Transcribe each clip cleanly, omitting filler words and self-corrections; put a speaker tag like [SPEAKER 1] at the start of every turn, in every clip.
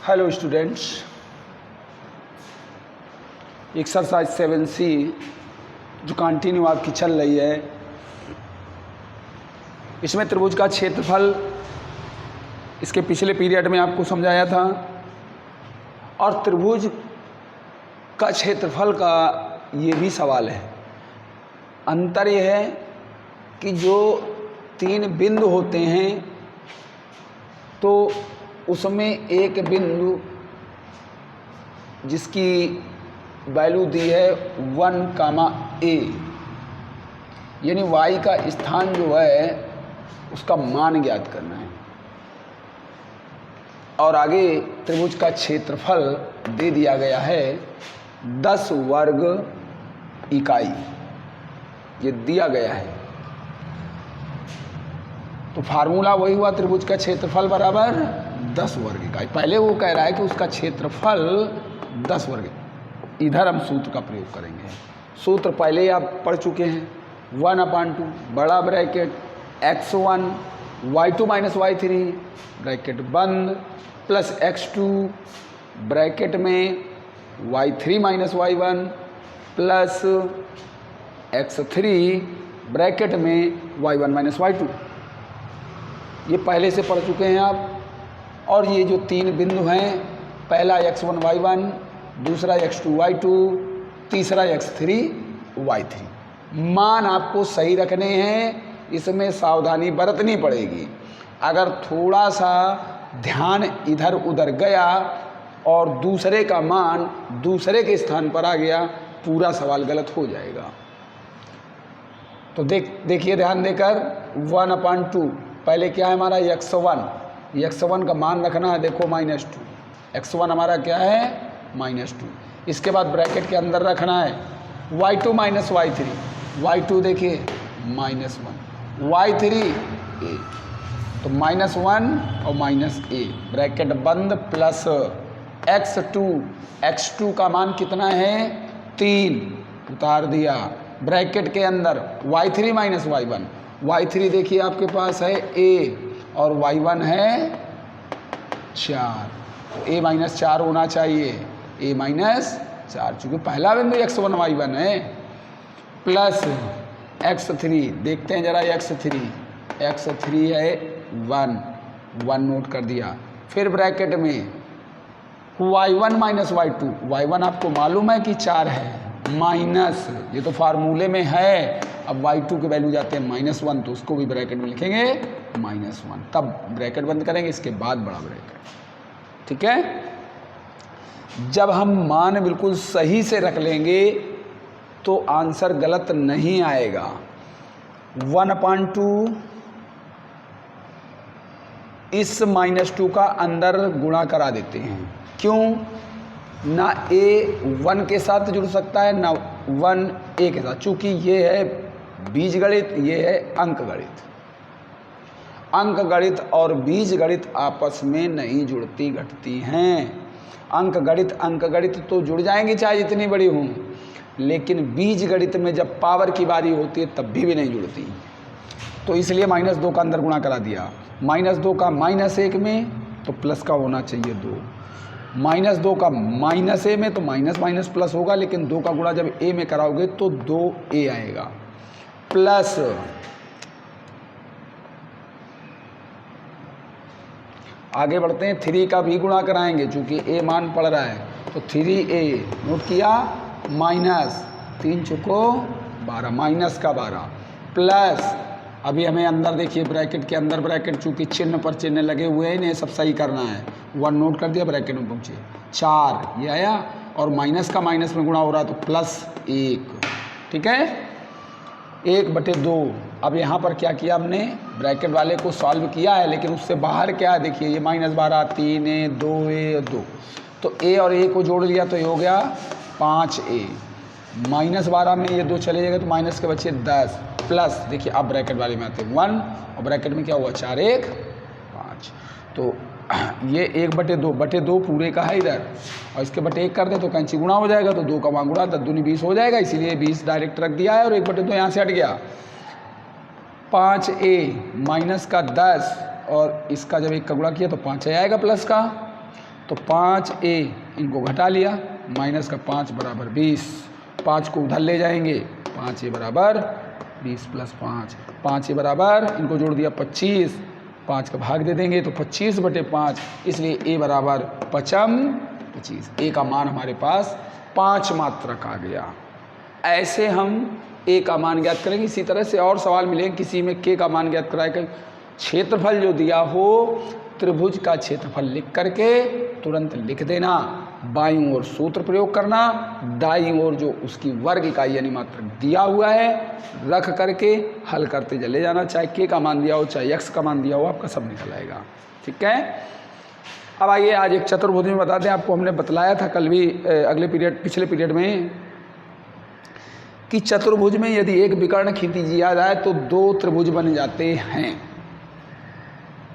[SPEAKER 1] Hello students, exercise 7C जो continue आपकी चल रही है, इसमें त्रिभुज का क्षेत्रफल इसके पिछले पीरियड में आपको समझाया था और त्रिभुज का क्षेत्रफल का ये भी सवाल है। अंतर यह है कि जो तीन बिंदु होते हैं तो उसमें एक बिंदु जिसकी वैल्यू दी है 1, a, यानी y का स्थान जो है उसका मान ज्ञात करना है। और आगे त्रिभुज का क्षेत्रफल दे दिया गया है 10 वर्ग इकाई, ये दिया गया है। तो फार्मूला वही हुआ, त्रिभुज का क्षेत्रफल बराबर 10 वर्ग इकाई। पहले वो कह रहा है कि उसका क्षेत्रफल 10 वर्ग, इधर हम सूत्र का प्रयोग करेंगे। सूत्र पहले ही आप पढ़ चुके हैं, 1/2 बड़ा bracket x1 y2 minus y3 bracket बंद प्लस x2 ब्रैकेट में y3 minus y1 plus x3 bracket में y1 माइनस y2। ये पहले से पढ़ चुके हैं आप। और ये जो तीन बिंदु हैं, पहला x1 y1, दूसरा x2 y2, तीसरा x3 y3, मान आपको सही रखने हैं, इसमें सावधानी बरतनी पड़ेगी। अगर थोड़ा सा ध्यान इधर उधर गया और दूसरे का मान दूसरे के स्थान पर आ गया, पूरा सवाल गलत हो जाएगा। तो देखिए ध्यान देकर, 1/2 पहले क्या है हमारा x1 का मान रखना है, देखो -2, x1 हमारा क्या है -2। इसके बाद ब्रैकेट के अंदर रखना है y2 माइनस y3, y2 देखिए -1, y3 a, तो -1 और -a ब्रैकेट बंद प्लस x2 का मान कितना है 3, उतार दिया ब्रैकेट के अंदर y3 माइनस y3 देखिए आपके पास है a और y1 है 4, तो a माइनस 4 होना चाहिए, a माइनस 4, चूँकि पहला बिंदु x1 y1 है, प्लस x3, देखते हैं जरा x3 है 1 नोट कर दिया। फिर ब्रैकेट में y1 माइनस y1 आपको मालूम है कि 4 है, माइनस, ये तो फार्मूले में है। अब y2 के वैल्यू जाते हैं -1, तो उसको भी ब्रैकेट में लिखेंगे -1, तब ब्रैकेट बंद करेंगे, इसके बाद बड़ा ब्रैकेट। ठीक है, जब हम मान बिल्कुल सही से रख लेंगे तो आंसर गलत नहीं आएगा। 1/2 इस -2 का अंदर गुणा करा देते हैं, क्यों? ना a 1 के साथ जुड़ सकता है, ना 1 a के साथ, चूँकि ये है बीजगणित, ये है अंकगणित। अंकगणित और बीजगणित आपस में नहीं जुड़ती घटती हैं। अंकगणित तो जुड़ जाएंगी चाहे जितनी बड़ी हों, लेकिन बीजगणित में जब पावर की बारी होती है तब भी नहीं जुड़ती। तो इसलिए -2 का अंदर गुणा करा दिया, -2 का -1 में तो प्लस का होना चाहिए 2, -2 का -a में तो माइनस प्लस होगा, लेकिन 2 का गुणा जब a में कराओगे तो 2a आएगा, प्लस आगे बढ़ते हैं, 3 का भी गुणा कराएंगे, चूँकि a मान पड़ रहा है, तो 3a नोट किया, -3 चुको 12, -12 प्लस, अभी हमें अंदर देखिए ब्रैकेट के अंदर, ब्रैकेट चूँकि चिन्ह पर चिन्ह लगे हुए हैं, इन्हें सब सही करना है, 1 नोट कर दिया, ब्रैकेट में पहुँचे 4, ये आया, और माइनस का माइनस में गुणा हो रहा है तो +1। ठीक है, 1/2। अब यहाँ पर क्या किया हमने, ब्रैकेट वाले को सॉल्व किया है, लेकिन उससे बाहर क्या है देखिए, ये -12, 3a 2a 2, तो a और a को जोड़ दिया तो ये हो गया 5a, -12 में ये 2 चले जाएगा तो माइनस के बच्चे 10, प्लस देखिए अब ब्रैकेट वाले में आते 1, और ब्रैकेट में क्या हुआ 4 1 5, तो ये 1/2 पूरे का है इधर, और इसके बटे 1 कर दे तो कैंची गुणा हो जाएगा, तो 2 का वहाँ गुणा 10 दूनी 20 हो जाएगा, इसीलिए 20 डायरेक्ट रख दिया है, और 1/2 यहाँ से हट गया। 5a माइनस का 10 और इसका जब 1 का गुणा किया तो 5 आएगा प्लस का, तो 5a इनको घटा लिया, माइनस का 5 बराबर 20, 5 को उधर ले जाएंगे, 5a बराबर 20 प्लस 5, 5a बराबर इनको जोड़ दिया 25, 5 का भाग दे देंगे तो 25/5, इसलिए a बराबर 25। a का मान हमारे पास 5 मात्रक आ गया। ऐसे हम a का मान ज्ञात करेंगे। इसी तरह से और सवाल मिलेंगे, किसी में k का मान ज्ञात कराएगा। क्षेत्रफल जो दिया हो, त्रिभुज का क्षेत्रफल लिख करके तुरंत लिख देना, बाईं ओर सूत्र प्रयोग करना, दाईं ओर जो उसकी वर्ग इकाई यानी मात्रक दिया हुआ है रख करके हल करते चले जाना। चाहे k का मान दिया हो, चाहे x का मान दिया हो, आपका सब निकल आएगा। ठीक है। अब आइए आज एक चतुर्भुज में बताते हैं। आपको हमने बतलाया था कल भी पिछले पीरियड में कि चतुर्भुज में यदि एक विकर्ण खींच दिया जाए तो 2 त्रिभुज बन जाते हैं,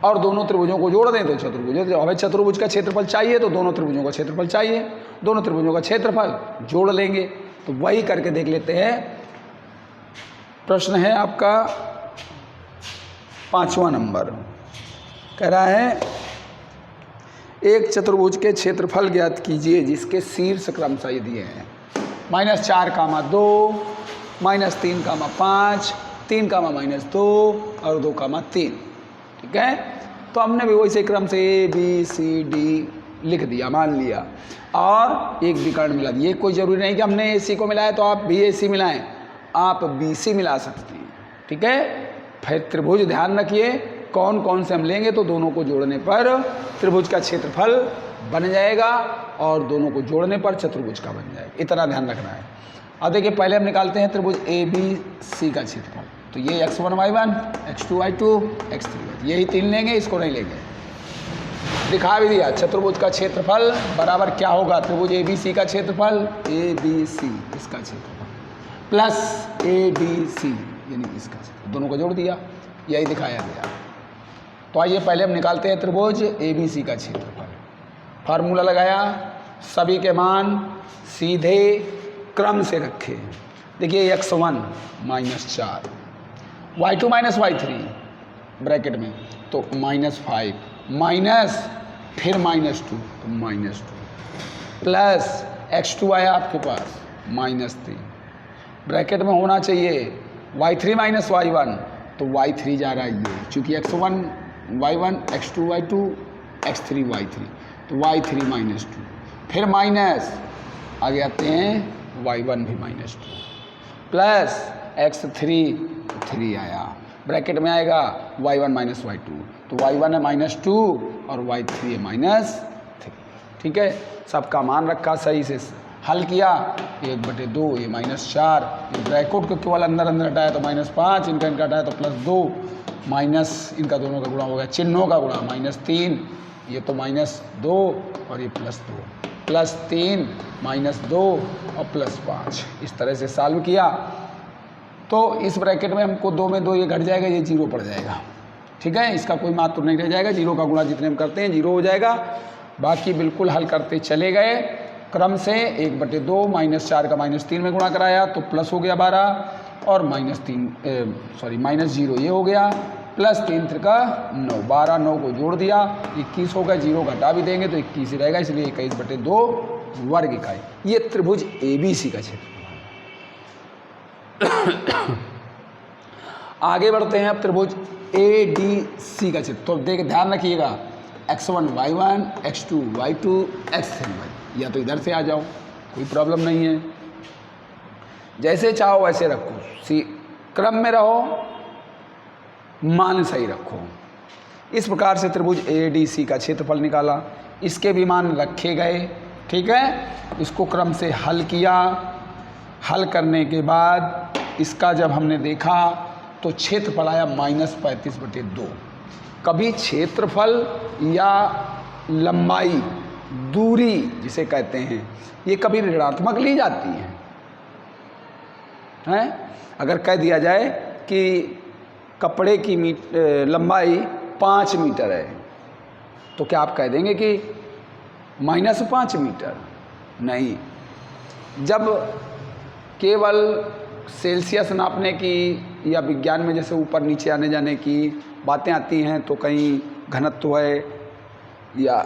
[SPEAKER 1] और दोनों त्रिभुजों को जोड़ दें तो चतुर्भुज। हमें चतुर्भुज का क्षेत्रफल चाहिए तो दोनों त्रिभुजों का क्षेत्रफल चाहिए, दोनों त्रिभुजों का क्षेत्रफल जोड़ लेंगे। तो वही करके देख लेते हैं। प्रश्न है आपका 5वां नंबर, कह रहा है एक चतुर्भुज के क्षेत्रफल ज्ञात कीजिए जिसके शीर्ष क्रमशः ये दिए हैं -4, -2, -3, -5, 3, -2 और 2, 3। ठीक है। तो हमने भी वैसे क्रम से A B C D लिख दिया, मान लिया, और एक विकर्ण मिला दिया। ये कोई ज़रूरी नहीं कि हमने AC को मिलाया तो आप BAC मिलाएं, आप BC मिला सकते हैं। ठीक है। फिर त्रिभुज ध्यान रखिए कौन कौन से हम लेंगे, तो दोनों को जोड़ने पर त्रिभुज का क्षेत्रफल बन जाएगा और दोनों को जोड़ने पर चतुर्भुज का बन जाएगा। इतना ध्यान रखना है। अब देखिए पहले हम निकालते हैं त्रिभुज ABC का क्षेत्रफल। तो ये x1 y1, x2 y2, x3 y3, यही 3 लेंगे, इसको नहीं लेंगे। दिखा भी दिया चतुर्भुज का क्षेत्रफल बराबर क्या होगा, त्रिभुज ABC का क्षेत्रफल ABC इसका क्षेत्रफल प्लस ADC यानी इसका क्षेत्रफल, दोनों को जोड़ दिया, यही दिखाया गया। तो आइए पहले हम निकालते हैं त्रिभुज ABC का क्षेत्रफल। फार्मूला लगाया, सभी के मान सीधे क्रम से रखे। देखिए x1 -4, y2 -y3 ब्रैकेट में, तो -5 माइनस फिर -2 तो -2 प्लस x2 आया आपके पास -3 ब्रैकेट में होना चाहिए y3 -y1, तो y3 जा रहा है ये, चूँकि x1 y1, x2 y2, x3 y3, तो y3 -2 फिर माइनस आगे आते हैं y1 भी -2 प्लस x3 3 आया, ब्रैकेट में आएगा y1 -y2, तो y1 है -2 और y3 है -3। ठीक है। सबका मान रखा, सही से हल किया, 1/2 ये -4, ब्रैकेट को केवल अंदर हटाया तो -5, इनका हटाया तो +2, माइनस इनका दोनों का गुणा हो गया, चिन्हों का गुणा -3, ये तो -2 और ये +2, +3 -2 और +5, इस तरह से सॉल्व किया। तो इस ब्रैकेट में हमको 2 में 2 ये घट जाएगा, ये 0 पड़ जाएगा। ठीक है। इसका कोई महत्व नहीं रह जाएगा, 0 का गुणा जितने हम करते हैं 0 हो जाएगा। बाकी बिल्कुल हल करते चले गए क्रम से, 1/2 -4 का -3 में गुणा कराया तो प्लस हो गया 12 और -0 ये हो गया, +3 त्रिका 9, 12 9 को जोड़ दिया 21 होगा, 0 घटा भी देंगे तो 21 ही रहेगा, इसलिए 21/2 वर्ग इकाई। ये त्रिभुज ABC का क्षेत्र। आगे बढ़ते हैं अब त्रिभुज ADC का क्षेत्र। तो देख ध्यान रखिएगा, x1 y1, x2 y2, x3 y, या तो इधर से आ जाओ, कोई प्रॉब्लम नहीं है, जैसे चाहो वैसे रखो, क्रम में रहो, मान सही रखो। इस प्रकार से त्रिभुज ADC का क्षेत्रफल निकाला, इसके भी मान रखे गए। ठीक है। इसको क्रम से हल किया, हल करने के बाद इसका जब हमने देखा तो क्षेत्रफल आया -35/2। कभी क्षेत्रफल या लंबाई, दूरी जिसे कहते हैं, ये कभी ऋणात्मक ली जाती हैं। अगर कह दिया जाए कि कपड़े की लंबाई 5 मीटर है, तो क्या आप कह देंगे कि -5 मीटर? नहीं। जब केवल सेल्सियस नापने की या विज्ञान में जैसे ऊपर नीचे आने जाने की बातें आती हैं, तो कहीं घनत्व है या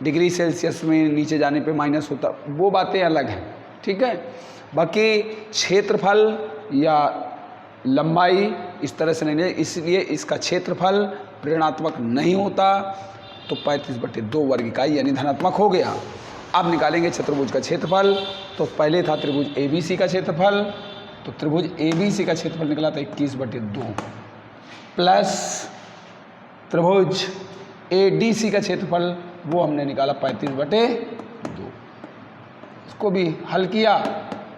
[SPEAKER 1] डिग्री सेल्सियस में नीचे जाने पे माइनस होता, वो बातें अलग हैं, ठीक है। बाकी क्षेत्रफल या लंबाई इस तरह से नहीं है, इसलिए इसका क्षेत्रफल ऋणात्मक नहीं होता, तो 35/2 वर्ग इकाई यानी धनात्मक हो गया। अब निकालेंगे चतुर्भुज का क्षेत्रफल। तो पहले था त्रिभुज ABC का क्षेत्रफल, तो त्रिभुज ABC का क्षेत्रफल निकला था 21/2 प्लस त्रिभुज ADC का क्षेत्रफल वो हमने निकाला 35/2। इसको भी हल किया,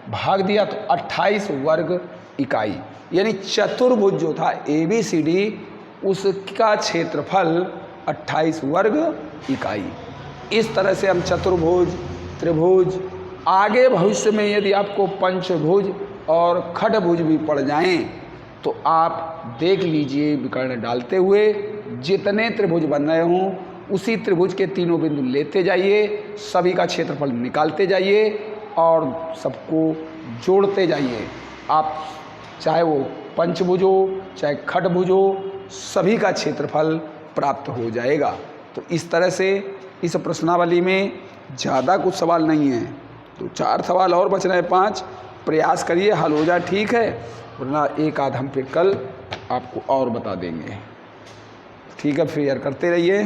[SPEAKER 1] भाग दिया तो 28 वर्ग इकाई, यानी चतुर्भुज जो था ABCD उसका क्षेत्रफल 28 वर्ग इकाई। इस तरह से हम चतुर्भुज, त्रिभुज, आगे भविष्य में यदि आपको पंचभुज और खडभुज भी पड़ जाएं तो आप देख लीजिए विकर्ण डालते हुए जितने त्रिभुज बन रहे हों उसी त्रिभुज के तीनों बिंदु लेते जाइए, सभी का क्षेत्रफल निकालते जाइए और सबको जोड़ते जाइए। आप चाहे वो पंचभुज हो चाहे खडभुज हो, सभी का क्षेत्रफल प्राप्त हो जाएगा। तो इस तरह से इस प्रश्नावली में ज़्यादा कुछ सवाल नहीं है, तो 4 सवाल और बच रहे हैं, 5 प्रयास करिए, हल हो जाए ठीक है, वरना एक आध हम फिर कल आपको और बता देंगे। ठीक है, फिर यार करते रहिए।